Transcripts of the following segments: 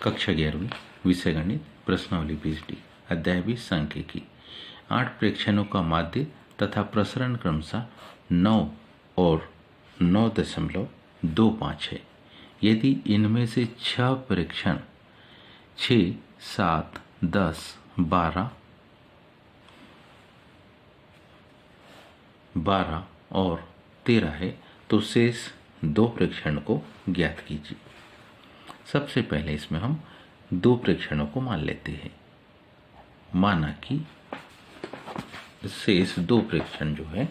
कक्षा 11वीं विषय गणित प्रश्नावली पीएचडी अध्याय 20 सांख्यिकी 8 प्रेक्षणों का माध्य तथा प्रसरण क्रमशः 9 और 9.25 है। यदि इनमें से 6 प्रेक्षण 6, 7, 10, 12 और 13 है तो शेष 2 प्रेक्षण को ज्ञात कीजिए। सबसे पहले इसमें हम 2 प्रेक्षणों को मान लेते हैं। माना कि शेष 2 प्रेक्षण जो है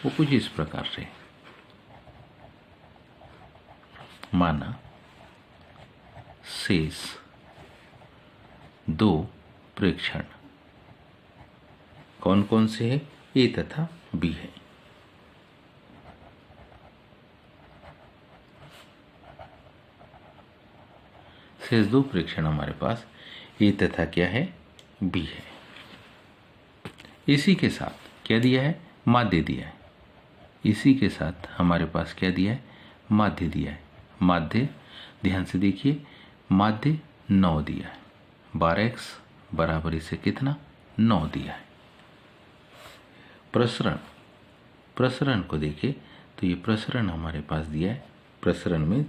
वो कुछ इस प्रकार से, माना शेष 2 प्रेक्षण कौन कौन से है, ए तथा बी है। शेष 2 प्रेक्षण हमारे पास ए तथा क्या है, बी है। इसी के साथ क्या दिया है, माध्य दिया है। इसी के साथ हमारे पास क्या दिया है, माध्य दिया है। माध्य ध्यान से देखिए, माध्य 9 दिया है। 12x बराबर इसे कितना, 9 दिया है। प्रसरण को देखिए तो ये प्रसरण हमारे पास दिया है। प्रसरण में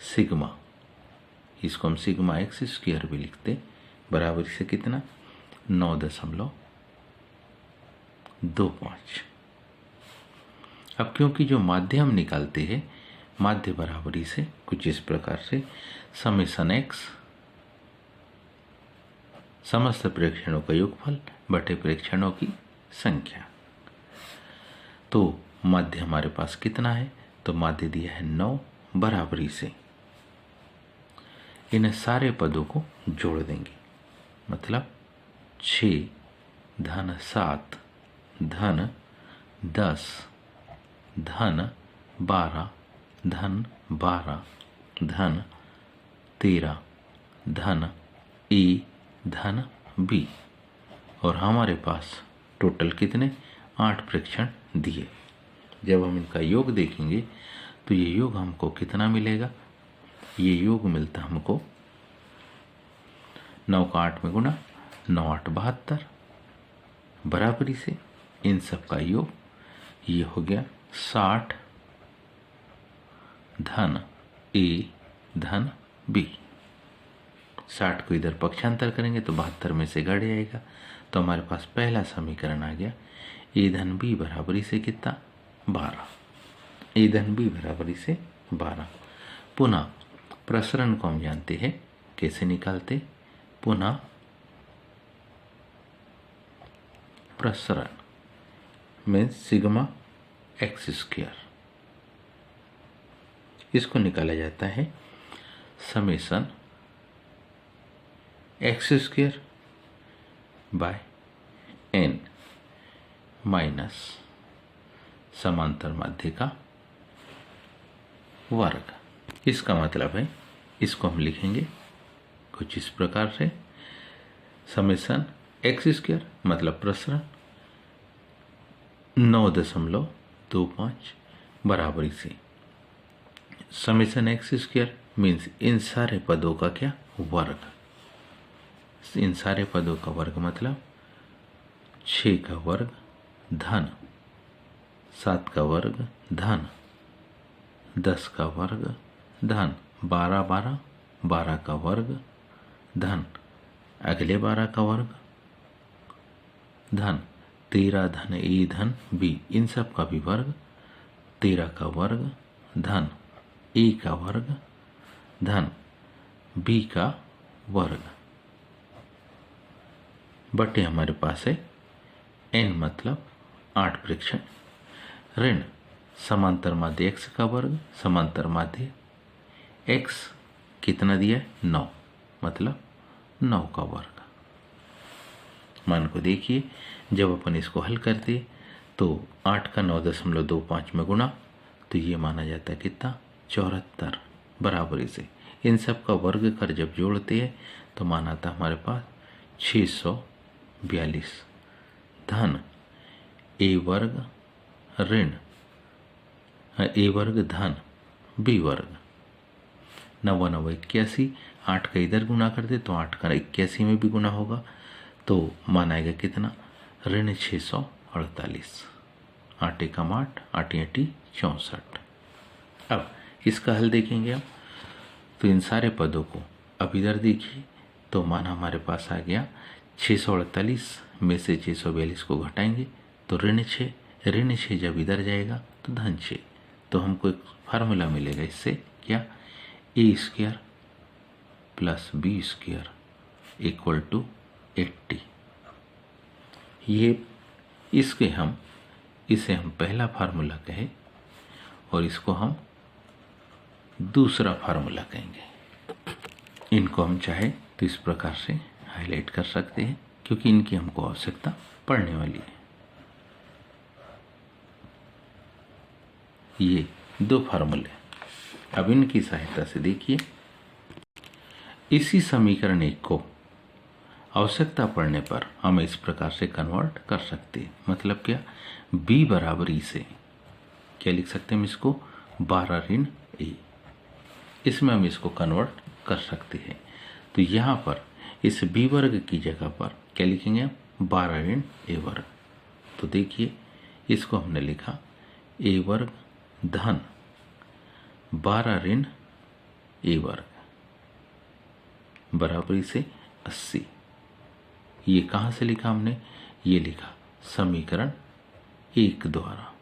सिग्मा, इसको हम सिग्मा एक्स स्क्वायर भी लिखते, बराबर से कितना, 9.25। अब क्योंकि जो माध्य हम निकालते हैं, माध्य बराबरी से कुछ इस प्रकार से समेशन एक्स समस्त प्रेक्षणों का योगफल बटे प्रेक्षणों की संख्या। तो माध्य हमारे पास कितना है, तो माध्य दिया है 9, बराबरी से इन सारे पदों को जोड़ देंगे। मतलब 6 धन 7 धन 10 धन 12 धन 12 धन 13 धन ए धन बी, और हमारे पास टोटल कितने, 8 प्रेक्षण दिए। जब हम इनका योग देखेंगे तो ये योग हमको कितना मिलेगा, ये योग मिलता हमको 9 का 8 में गुणा, 9 8 72, बराबरी से इन सब का योग ये हो गया 60 धन ए धन बी। 60 को इधर पक्षांतर करेंगे तो 72 में से घट जाएगा, तो हमारे पास पहला समीकरण आ गया, ए धन बी बराबरी से कितना, 12। ए धन बी बराबरी से 12। पुनः प्रसरण को हम जानते हैं कैसे निकालते, पुनः प्रसरण में सिग्मा एक्स स्क्वायर, इसको निकाला जाता है summation x square by n minus समांतर माध्य का वर्ग। इसका मतलब है, इसको हम लिखेंगे कुछ इस प्रकार से, समेशन एक्स स्क्वायर मतलब प्रसरण 9.25 बराबरी से summation x square means in सारे पदों का क्या, वर्ग। इन सारे पदों का वर्ग मतलब 6 का वर्ग धन 7 का वर्ग धन 10 का वर्ग धन 12 का वर्ग धन अगले 12 का वर्ग धन 13 धन ए धन बी, इन सब का भी वर्ग, 13 का वर्ग धन ए का वर्ग धन बी का वर्ग बटे हमारे पास है एन मतलब 8 प्रेक्षण, ऋण समांतर माध्य एक्स का वर्ग, समांतर माध्य एक्स कितना दिया है, 9 मतलब 9 का वर्ग। मान को देखिए, जब अपन इसको हल करते तो 8 का 9.25 में गुणा, तो ये माना जाता है कितना, 74, बराबरी से इन सब का वर्ग कर जब जोड़ते हैं तो माना था हमारे पास 642 धन ए वर्ग ऋण ए वर्ग धन बी वर्ग, 9 9 81, 8 का इधर गुना कर दे तो 8 का 81 में भी गुना होगा, तो मान आएगा कितना, ऋण 648। 8 एकम 8, 8 8 64। अब इसका हल देखेंगे हम, तो इन सारे पदों को अब इधर देखिए, तो मान हमारे पास आ गया 648 में से 642 को घटाएंगे तो ऋण 6, ऋण 6 जब इधर जाएगा तो धन 6, तो हमको एक फार्मूला मिलेगा इससे, क्या, a² plus b² equal to 80। ये इसे हम पहला फार्मूला कहें और इसको हम दूसरा फार्मूला कहेंगे। इनको हम चाहे तो इस प्रकार से हाईलाइट कर सकते हैं क्योंकि इनकी हमको आवश्यकता पड़ने वाली है। ये दो फार्मूले, अब इनकी सहायता से देखिए, इसी समीकरण 1 को आवश्यकता पड़ने पर हम इस प्रकार से कन्वर्ट कर सकते हैं। मतलब क्या, b बराबर e से क्या लिख सकते हैं हम इसको, 12 ऋण a, इसमें हम इसको कन्वर्ट कर सकते हैं। तो यहाँ पर इस b वर्ग की जगह पर क्या लिखेंगे हम, 12 ऋण a वर्ग। तो देखिए इसको हमने लिखा a वर्ग धन 12 ऋण a वर्ग बराबरी से 80। ये कहाँ से लिखा हमने, ये लिखा समीकरण 1 द्वारा,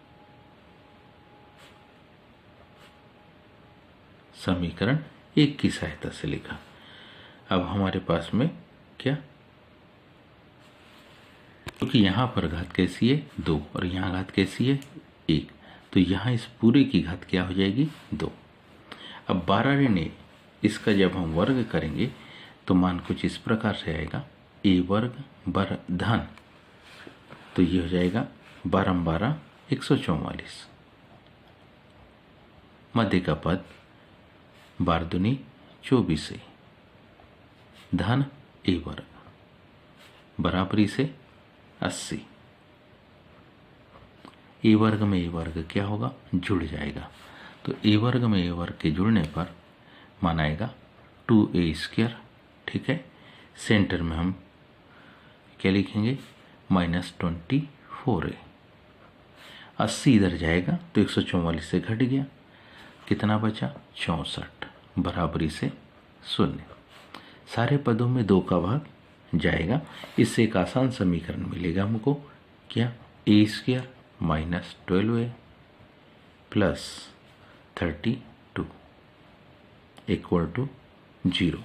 समीकरण 1 की सहायता से लिखा। अब हमारे पास में क्या, क्योंकि यहाँ पर घात कैसी है 2 और यहाँ घात कैसी है 1, तो यहाँ इस पूरे की घात क्या हो जाएगी 2। अब 12 ऋण a, इसका जब हम वर्ग करेंगे तो मान कुछ इस प्रकार से आएगा, a वर्ग बर धन, तो ये हो जाएगा 12 12 144, मध्य का पद 12 दूनी 24 है, धन a वर्ग बराबरी से 80। a वर्ग में a वर्ग क्या होगा, जुड़ जाएगा, तो a वर्ग में a वर्ग के जुड़ने पर मान आएगा 2a²। ठीक है, सेंटर में हम क्या लिखेंगे, -24a। 80 इधर जाएगा तो 144 से घट गया, कितना बचा 64 बराबरी से 0। सारे पदों में 2 का भाग जाएगा, इससे एक आसान समीकरण मिलेगा हमको, क्या, a² -12a plus 32 equal to 0।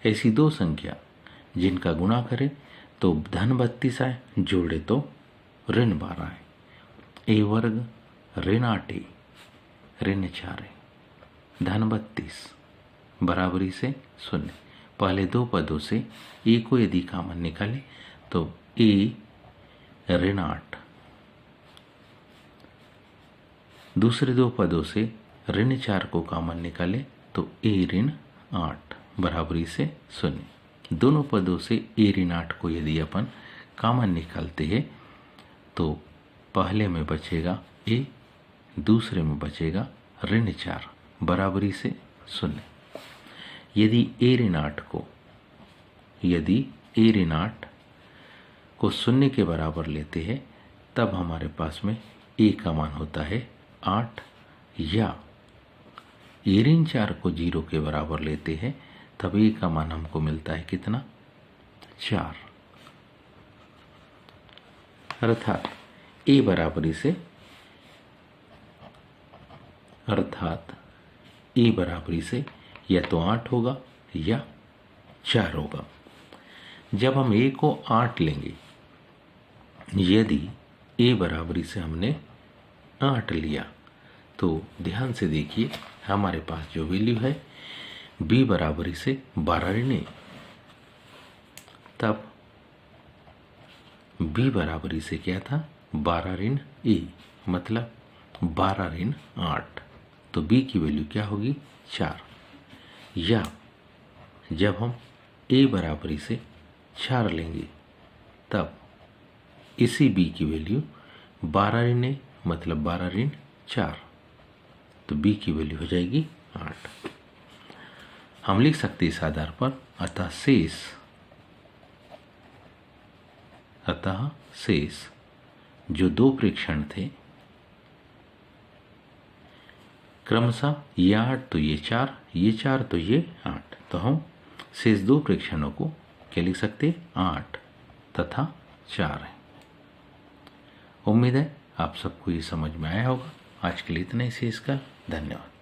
ऐसी दो संख्या जिनका गुणा करें तो धन 32 आए, जोड़े तो ऋण 12 है। a वर्ग ऋण 8a ऋण 4a धन 32 बराबरी से 0। पहले दो पदों से a को यदि कॉमन निकाले तो a ऋण 8, दूसरे दो पदों से ऋण 4 को कॉमन निकाले तो a ऋण 8 बराबरी से 0। दोनों पदों से a ऋण 8 को यदि अपन कॉमन निकालते हैं तो पहले में बचेगा a, दूसरे में बचेगा ऋण 4 बराबरी से 0। यदि a ऋण 8 को 0 के बराबर लेते हैं तब हमारे पास में a का मान होता है 8, या a ऋण 4 को 0 के बराबर लेते हैं तब a का मान हमको मिलता है कितना, 4। अर्थात a बराबरी से या तो 8 होगा या 4 होगा। जब हम a को 8 लेंगे, यदि a बराबरी से हमने 8 लिया तो ध्यान से देखिए हमारे पास जो वैल्यू है b बराबरी से 12 ऋण a, तब b बराबरी से क्या था 12 ऋण a, मतलब 12 ऋण 8, तो b की वैल्यू क्या होगी 4। या जब हम a बराबरी से 4 लेंगे तब इसी b की वैल्यू 12 ऋण a मतलब 12 ऋण 4, तो b की वैल्यू हो जाएगी 8। हम लिख सकते इस आधार पर अतः शेष जो 2 प्रेक्षण थे, क्रमशः ये 8 तो ये 4, ये 4 तो ये 8, तो हम शेष 2 प्रेक्षणों को क्या लिख सकते 8 तथा 4 है। उम्मीद है आप सबको ये समझ में आया होगा। आज के लिए इतना ही शेष का धन्यवाद।